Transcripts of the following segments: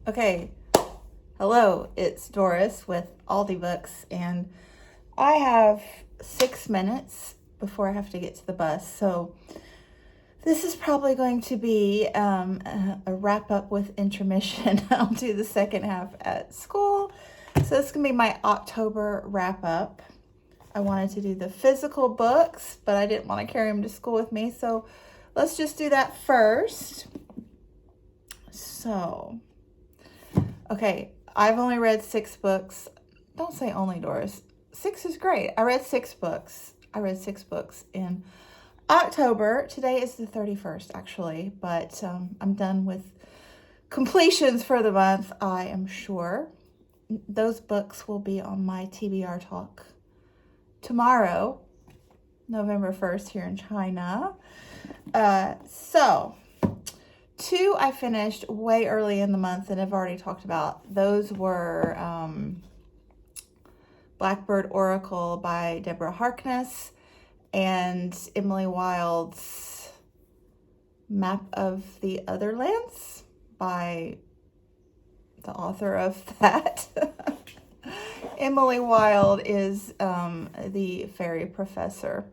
Okay, hello, it's Doris with Aldi Books, and I have 6 minutes before I have to get to the bus. So this is probably going to be a wrap up with intermission. I'll do the second half at school. So this is going to be my October wrap up. I wanted to do the physical books, but I didn't want to carry them to school with me. So let's just do that first. So, okay, I've only read 6 books. Don't say only, Doris. 6 is great. I read 6 books. In October. Today is the 31st, actually, but I'm done with completions for the month, I am sure. Those books will be on my TBR talk tomorrow, November 1st, here in China. So 2 I finished way early in the month and I've already talked about. Those were Blackbird Oracle by Deborah Harkness and Emily Wilde's Map of the Other Lands by the author of that. Emily Wilde is the fairy professor.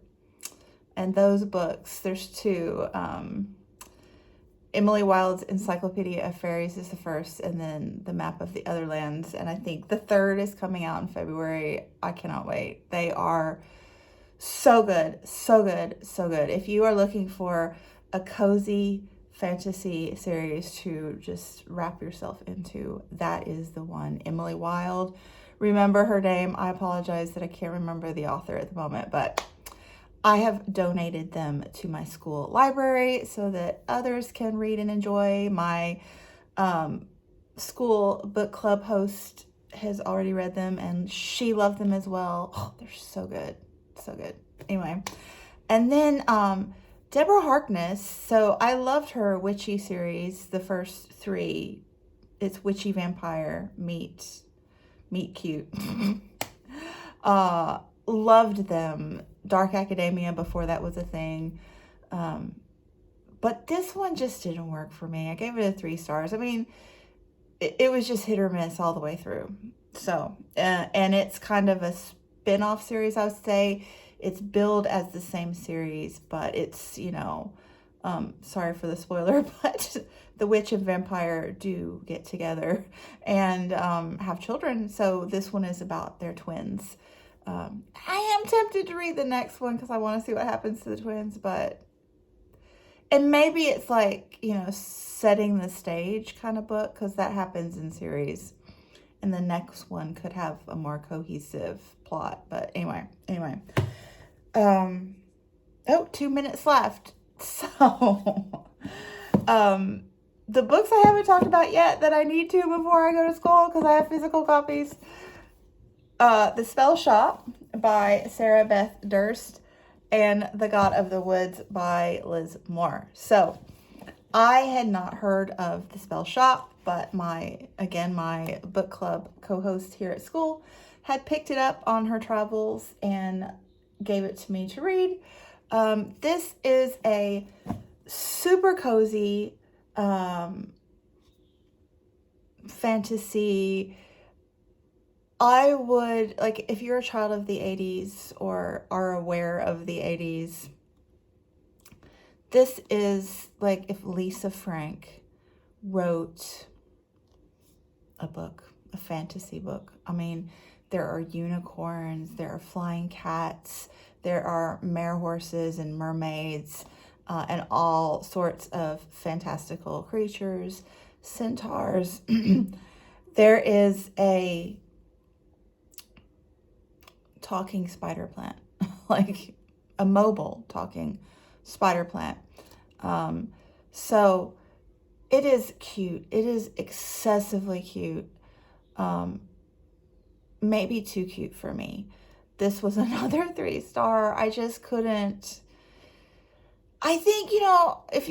And those books, there's 2. Emily Wilde's Encyclopedia of Fairies is the first, and then The Map of the Other Lands. And I think the 3rd is coming out in February. I cannot wait. They are so good, so good, so good. If you are looking for a cozy fantasy series to just wrap yourself into, that is the one. Emily Wilde. Remember her name. I apologize that I can't remember the author at the moment, but I have donated them to my school library so that others can read and enjoy. My school book club host has already read them and she loved them as well. Oh, they're so good. So good. Anyway, and then Deborah Harkness. So I loved her witchy series, the first 3. It's witchy vampire meet cute. Loved them. Dark Academia before that was a thing. But this one just didn't work for me. I gave it a 3 stars. I mean, it was just hit or miss all the way through. So, and it's kind of a spin-off series, I would say. It's billed as the same series, but it's, sorry for the spoiler, but the witch and vampire do get together and have children. So this one is about their twins. I am tempted to read the next one because I want to see what happens to the twins, and maybe it's like, setting the stage kind of book, because that happens in series, and the next one could have a more cohesive plot. But anyway, 2 minutes left. So, the books I haven't talked about yet that I need to before I go to school because I have physical copies. The Spell Shop by Sarah Beth Durst and The God of the Woods by Liz Moore. So I had not heard of The Spell Shop, but my book club co-host here at school had picked it up on her travels and gave it to me to read. This is a super cozy fantasy. I would, like, if you're a child of the 80s or are aware of the 80s, this is like if Lisa Frank wrote a book, a fantasy book. I mean, there are unicorns, there are flying cats, there are mare horses and mermaids, and all sorts of fantastical creatures, centaurs. There is a talking spider plant, like a mobile talking spider plant. So it is cute. It is excessively cute. Maybe too cute for me. This was another 3-star. I just couldn't. I think, if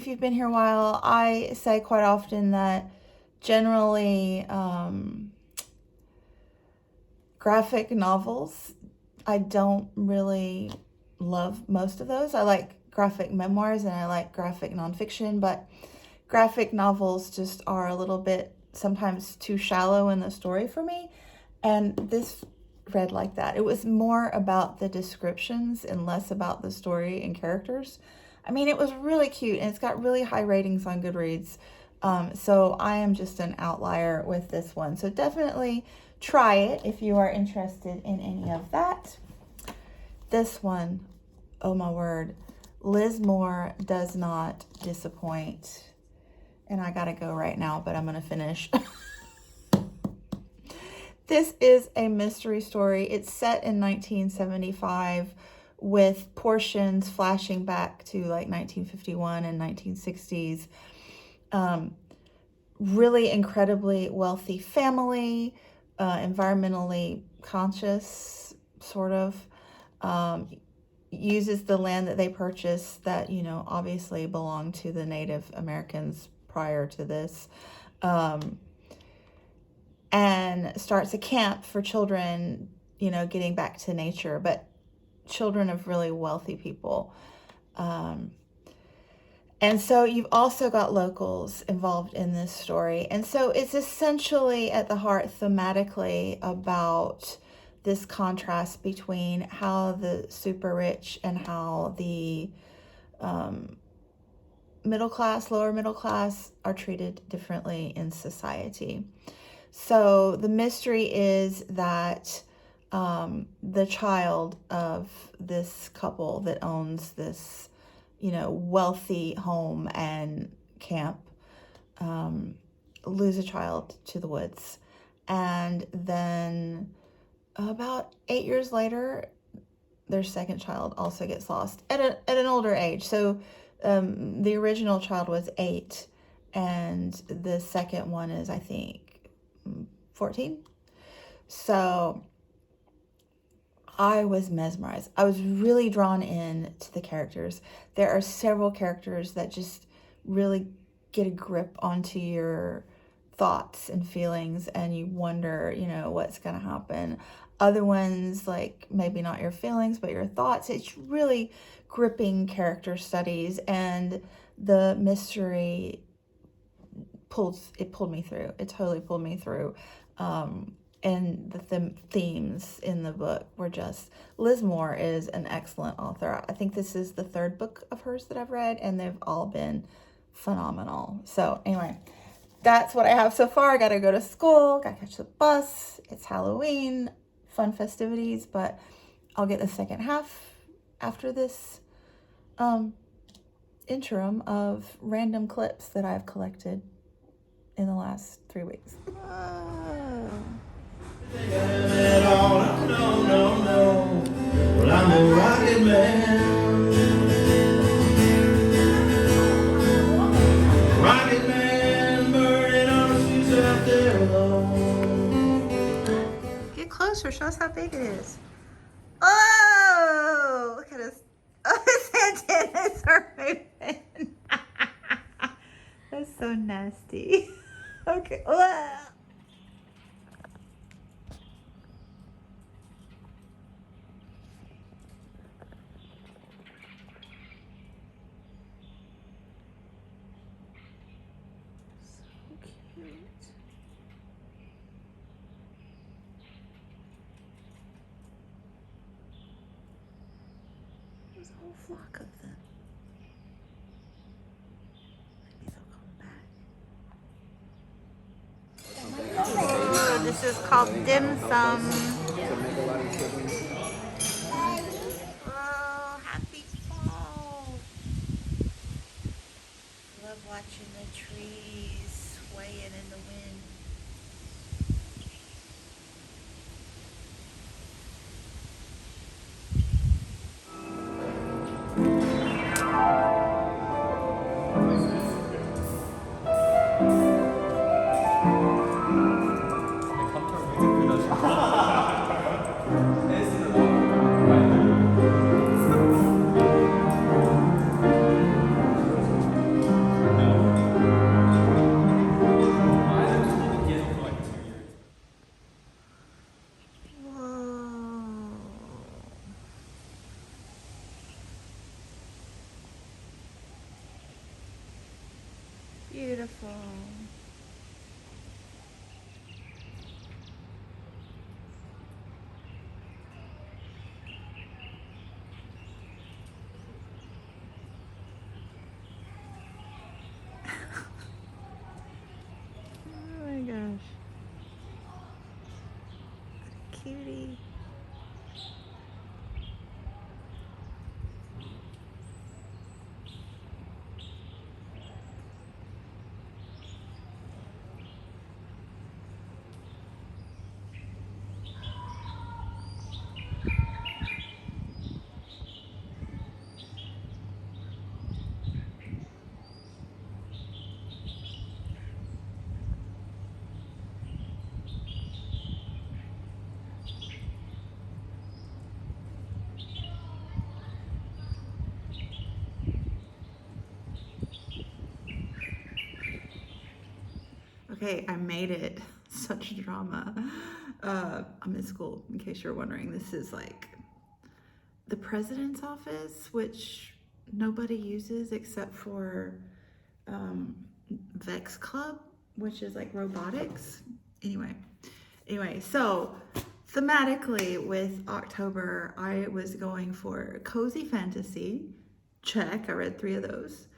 you've been here a while, I say quite often that generally, graphic novels, I don't really love most of those. I like graphic memoirs and I like graphic nonfiction, but graphic novels just are a little bit sometimes too shallow in the story for me. And this read like that. It was more about the descriptions and less about the story and characters. I mean, it was really cute, and it's got really high ratings on Goodreads. So I am just an outlier with this one. So definitely try it if you are interested in any of that. This one, oh my word, Liz Moore does not disappoint. And I gotta go right now, but I'm gonna finish. This is a mystery story. It's set in 1975 with portions flashing back to like 1951 and 1960s. Really incredibly wealthy family, environmentally conscious, sort of. Uses the land that they purchased that, you know, obviously belonged to the Native Americans prior to this. And starts a camp for children, you know, getting back to nature, but children of really wealthy people. And so you've also got locals involved in this story. And so it's essentially at the heart thematically about this contrast between how the super rich and how the middle class, lower middle class are treated differently in society. So the mystery is that the child of this couple that owns this, you know, wealthy home and camp lose a child to the woods. And then about 8 years later, their second child also gets lost at an older age. So the original child was 8, and the second one is, I think, 14. So I was mesmerized. I was really drawn in to the characters. There are several characters that just really get a grip onto your thoughts and feelings, and you wonder, you know, what's going to happen. Other ones, like maybe not your feelings, but your thoughts. It's really gripping character studies, and the mystery pulled me through. It totally pulled me through. And the themes in the book were just, Liz Moore is an excellent author. I think this is the third book of hers that I've read, and they've all been phenomenal. So anyway, that's what I have so far. I got to go to school, got to catch the bus. It's Halloween, fun festivities, but I'll get the second half after this interim of random clips that I've collected in the last 3 weeks. No. Well, I'm a rocket man. Rocket man, burning on the streets out there alone. Get closer, show us how big it is. Oh, look at us. Oh, his antennas are moving. That's so nasty. Okay. There's a whole flock of them. Maybe they'll come back. This is called dim sum. Oh, happy fall. Love watching the trees swaying in the wind. Beautiful. Okay, I made it. Such drama. I'm in school, in case you're wondering. This is like the president's office, which nobody uses except for Vex Club, which is like robotics. Anyway, so thematically with October, I was going for cozy fantasy. Check. I read 3 of those.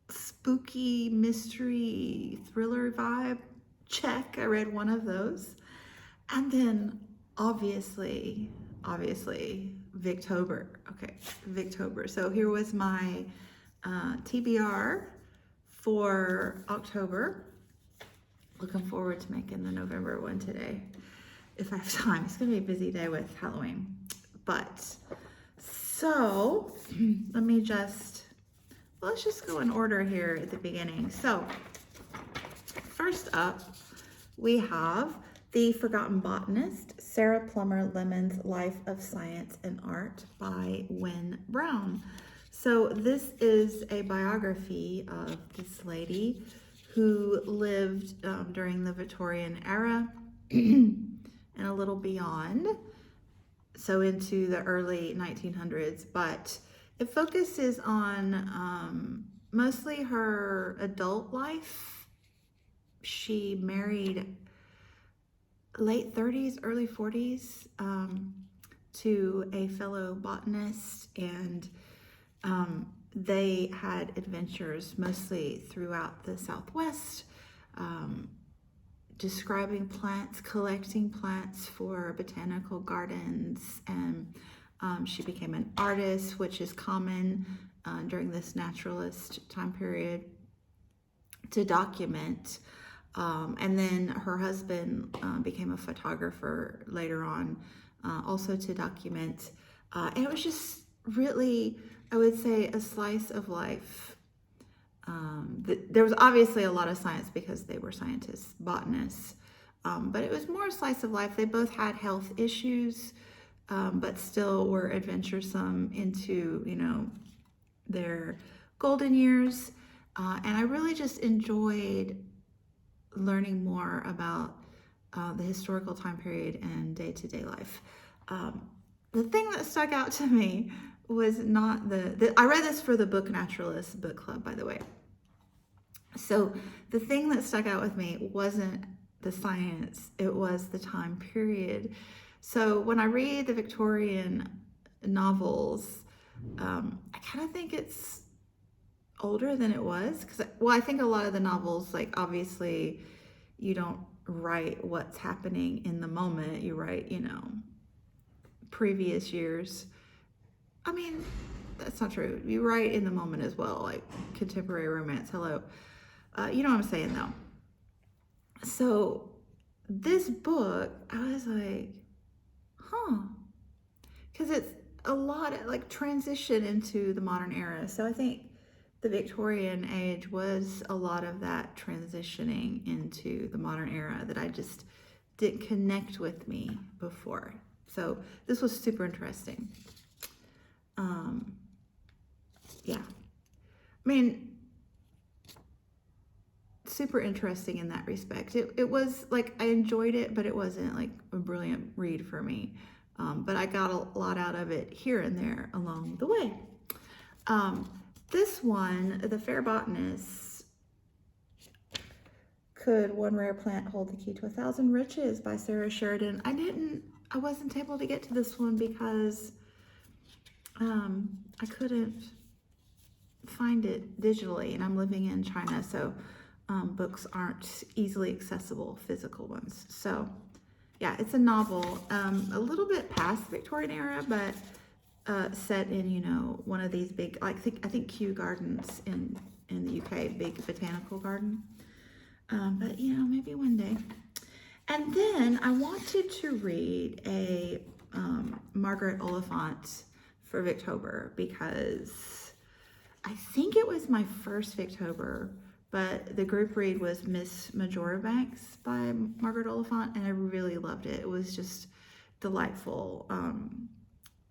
Spooky mystery thriller vibe. Check. I read 1 of those. And then obviously Victober. Okay, Victober. So here was my TBR for October. Looking forward to making the November one today, if I have time. It's gonna be a busy day with Halloween. But, so, let's just go in order here at the beginning. So, first up, we have The Forgotten Botanist, Sarah Plummer Lemon's Life of Science and Art by Wynne Brown. So this is a biography of this lady who lived during the Victorian era and a little beyond, so into the early 1900s, but it focuses on mostly her adult life. She married late 30s, early 40s to a fellow botanist, and they had adventures mostly throughout the Southwest, describing plants, collecting plants for botanical gardens, and she became an artist, which is common during this naturalist time period, to document. And then her husband became a photographer later on, also to document. And it was just really, I would say, a slice of life. There was obviously a lot of science because they were scientists, botanists, but it was more a slice of life. They both had health issues, but still were adventuresome into, their golden years. And I really just enjoyed learning more about the historical time period and day-to-day life. The thing that stuck out to me was not I read this for the Book Naturalist book club, by the way. So the thing that stuck out with me wasn't the science, it was the time period. So when I read the Victorian novels, I kind of think it's older than it was, because I think a lot of the novels, like, obviously you don't write what's happening in the moment, you write, previous years. I mean, that's not true. You write in the moment as well, like contemporary romance. Hello. You know what I'm saying, though. So this book, I was like, because it's a lot of like transition into the modern era. So I think the Victorian age was a lot of that transitioning into the modern era that I just didn't connect with me before. So this was super interesting. Yeah. I mean, super interesting in that respect. It was like, I enjoyed it, but it wasn't like a brilliant read for me. But I got a lot out of it here and there along the way. This one, The Fair Botanist, Could One Rare Plant Hold the Key to 1,000 Riches by Sarah Sheridan. I wasn't able to get to this one because I couldn't find it digitally, and I'm living in China, so books aren't easily accessible, physical ones. So yeah, it's a novel, a little bit past the Victorian era, but set in, one of these big, I think Kew Gardens in the UK, big botanical garden. But maybe one day. And then I wanted to read a Margaret Oliphant for Victober, because I think it was my first Victober, but the group read was Miss Marjoribanks by Margaret Oliphant, and I really loved it. It was just delightful.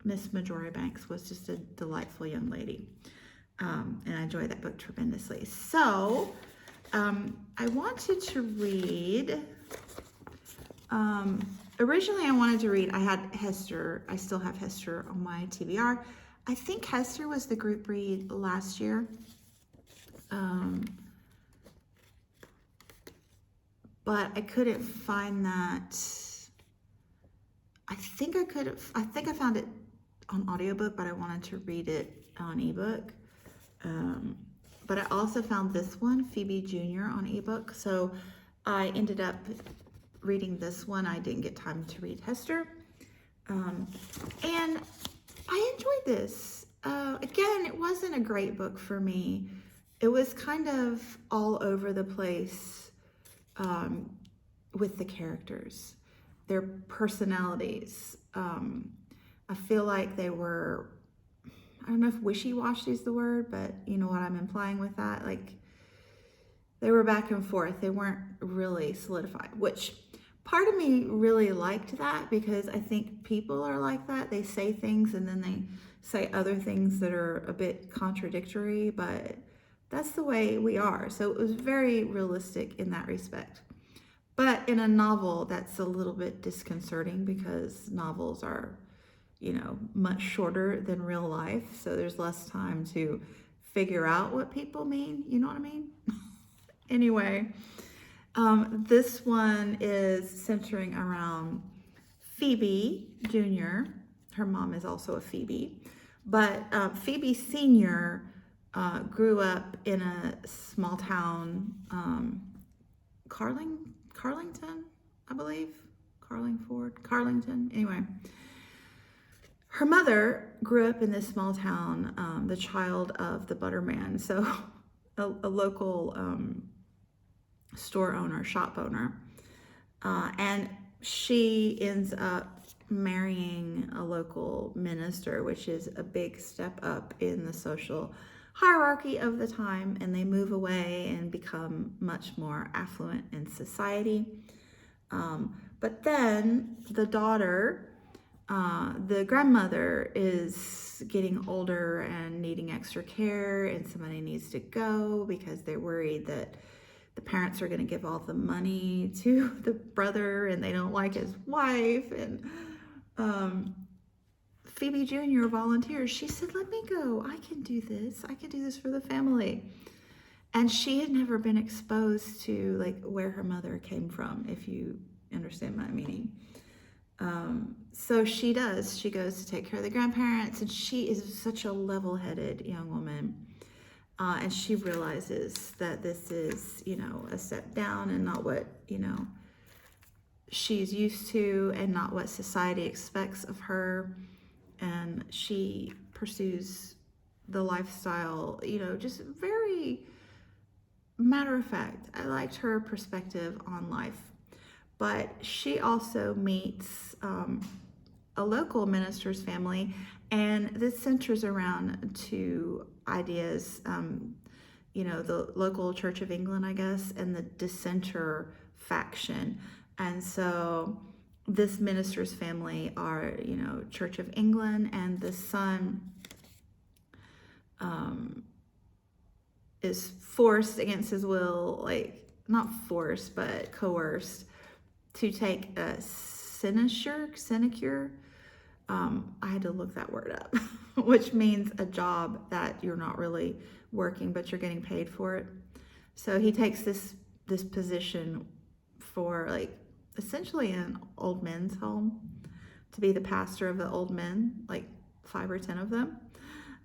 Miss Marjoribanks was just a delightful young lady, and I enjoyed that book tremendously. So I wanted to read, originally I wanted to read, I had Hester, I still have Hester on my TBR. I think Hester was the group read last year. But I couldn't find that. I think I found it on audiobook, but I wanted to read it on ebook. But I also found this one, Phoebe Jr. on ebook. So I ended up reading this one. I didn't get time to read Hester. And I enjoyed this. Again, it wasn't a great book for me. It was kind of all over the place with the characters, their personalities. I feel like they were, I don't know if wishy-washy is the word, but you know what I'm implying with that. Like they were back and forth. They weren't really solidified, which part of me really liked that because I think people are like that. They say things and then they say other things that are a bit contradictory, but that's the way we are. So it was very realistic in that respect. But in a novel, that's a little bit disconcerting because novels are, you know, much shorter than real life. So there's less time to figure out what people mean. You know what I mean? Anyway, this one is centering around Phoebe Jr. Her mom is also a Phoebe. But Phoebe Sr. Grew up in a small town, Carlington, I believe. Carlington. Anyway, her mother grew up in this small town, the child of the butterman. So a local store owner, shop owner. And she ends up marrying a local minister, which is a big step up in the social hierarchy of the time, and they move away and become much more affluent in society. But then the daughter, the grandmother is getting older and needing extra care, and somebody needs to go because they're worried that the parents are going to give all the money to the brother and they don't like his wife. And Phoebe Jr. volunteers. She said, let me go. I can do this. I can do this for the family. And she had never been exposed to like where her mother came from, if you understand my meaning. So she does. She goes to take care of the grandparents, and she is such a level-headed young woman. And she realizes that this is, you know, a step down and not what, you know, she's used to and not what society expects of her. And she pursues the lifestyle, you know, just very matter of fact. I liked her perspective on life. But she also meets a local minister's family, and this centers around two ideas, you know, the local Church of England, I guess, and the dissenter faction. And so this minister's family are, you know, Church of England, and the son is forced against his will, like not forced, but coerced to take a sinecure. I had to look that word up, which means a job that you're not really working, but you're getting paid for it. So he takes this position for like essentially an old men's home to be the pastor of the old men, like 5 or 10 of them,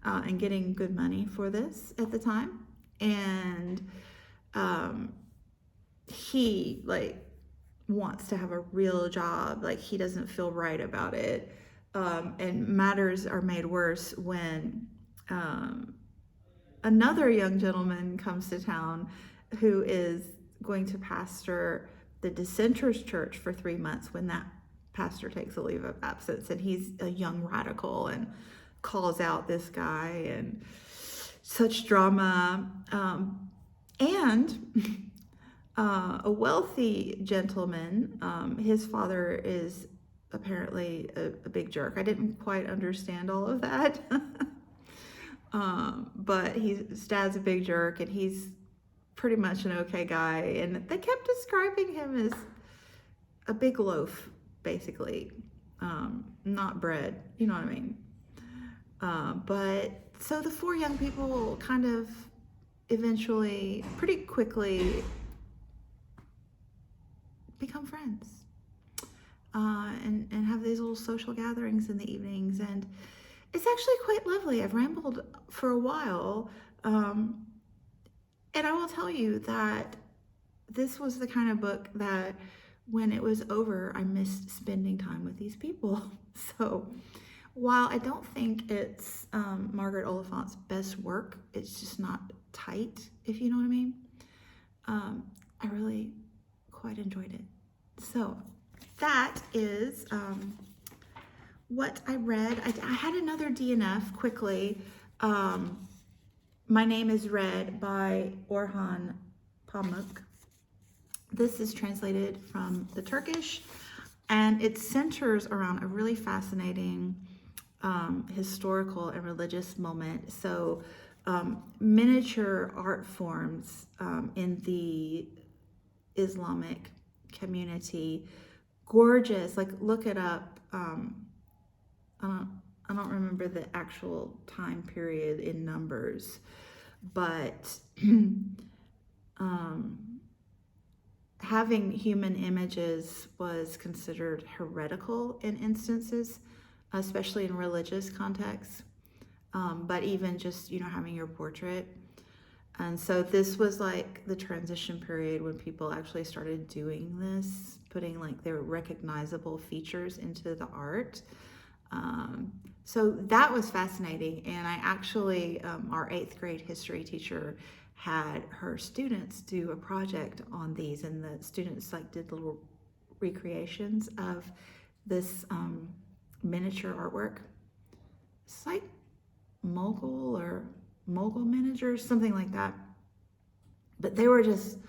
and getting good money for this at the time. And he like wants to have a real job. Like he doesn't feel right about it. And matters are made worse when another young gentleman comes to town who is going to pastor the dissenters church for 3 months when that pastor takes a leave of absence. And he's a young radical and calls out this guy, and such drama. And a wealthy gentleman, his father is apparently a big jerk. I didn't quite understand all of that. But his dad's a big jerk, and he's pretty much an okay guy. And they kept describing him as a big loaf, basically. Not bread, you know what I mean? But so the four young people kind of eventually, pretty quickly, become friends. And have these little social gatherings in the evenings, and it's actually quite lovely. I've rambled for a while, and I will tell you that this was the kind of book that when it was over, I missed spending time with these people. So while I don't think it's Margaret Oliphant's best work, it's just not tight, if you know what I mean. I really quite enjoyed it. So that is what I read. I had another DNF quickly. My Name is Red by Orhan Pamuk. This is translated from the Turkish, and it centers around a really fascinating historical and religious moment. So miniature art forms in the Islamic community, gorgeous. Like, look it up. I don't remember the actual time period in numbers, but having human images was considered heretical in instances, especially in religious contexts. But even just, having your portrait. And so this was like the transition period when people actually started doing this, putting like their recognizable features into the art. So that was fascinating. And I actually, our 8th grade history teacher had her students do a project on these, and the students like did little recreations of this miniature artwork. It's like Mogul miniatures, something like that. But they were just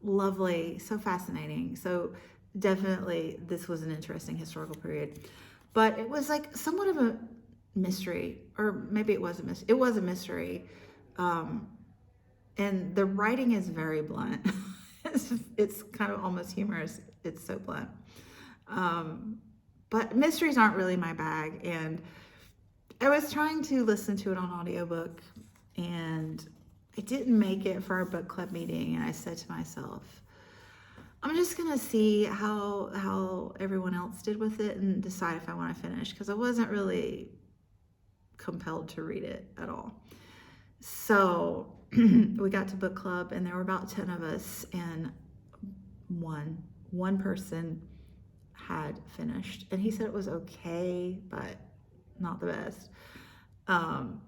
lovely, so fascinating. So definitely this was an interesting historical period. But it was like somewhat of a mystery, or maybe it was a mystery. It was a mystery. And the writing is very blunt. It's kind of almost humorous. It's so blunt. But mysteries aren't really my bag. And I was trying to listen to it on audiobook, and I didn't make it for our book club meeting. And I said to myself, I'm just gonna see how everyone else did with it and decide if I want to finish, because I wasn't really compelled to read it at all. So we got to book club, and there were about 10 of us, and one person had finished, and he said it was okay, but not the best. And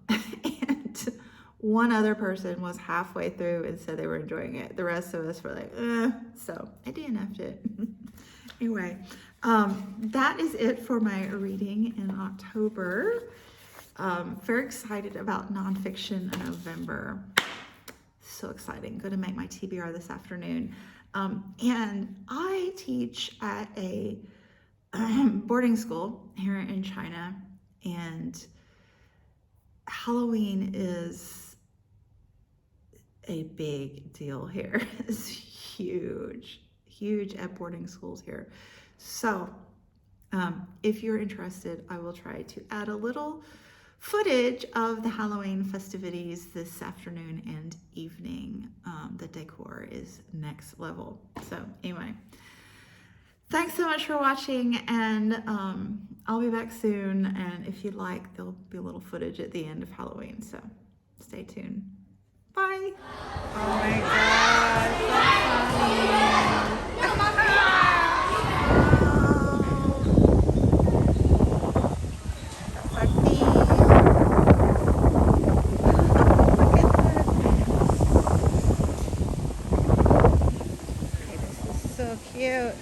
one other person was halfway through and said they were enjoying it. The rest of us were like, so I DNF'd it. Anyway, that is it for my reading in October. Very excited about nonfiction in November. So exciting. Going to make my TBR this afternoon. And I teach at a boarding school here in China, and Halloween is a big deal here. It's huge at boarding schools here. So if you're interested, I will try to add a little footage of the Halloween festivities this afternoon and evening. The decor is next level. So anyway, thanks so much for watching, and I'll be back soon. And if you'd like, there'll be a little footage at the end of Halloween. So stay tuned. Bye. Oh my God, so funny. Cute,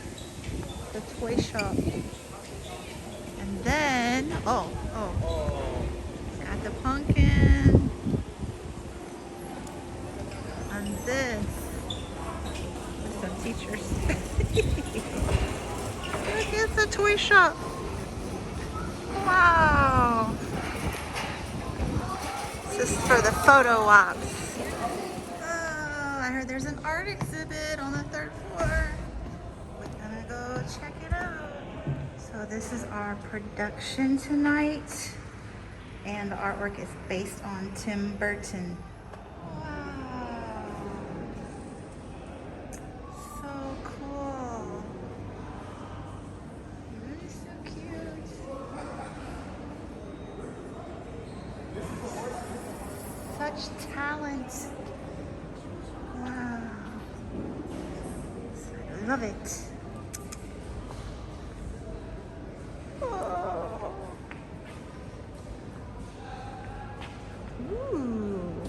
the toy shop, and then got the pumpkin, and this with some teachers. Look at the toy shop. Wow, this is for the photo ops. Oh, I heard there there's an art exhibit on the 3rd floor. We're gonna go check it out. So this is our production tonight, and the artwork is based on Tim Burton. Wow, so cool. That is so cute. Such talent. Wow. I love it. Oh. Ooh.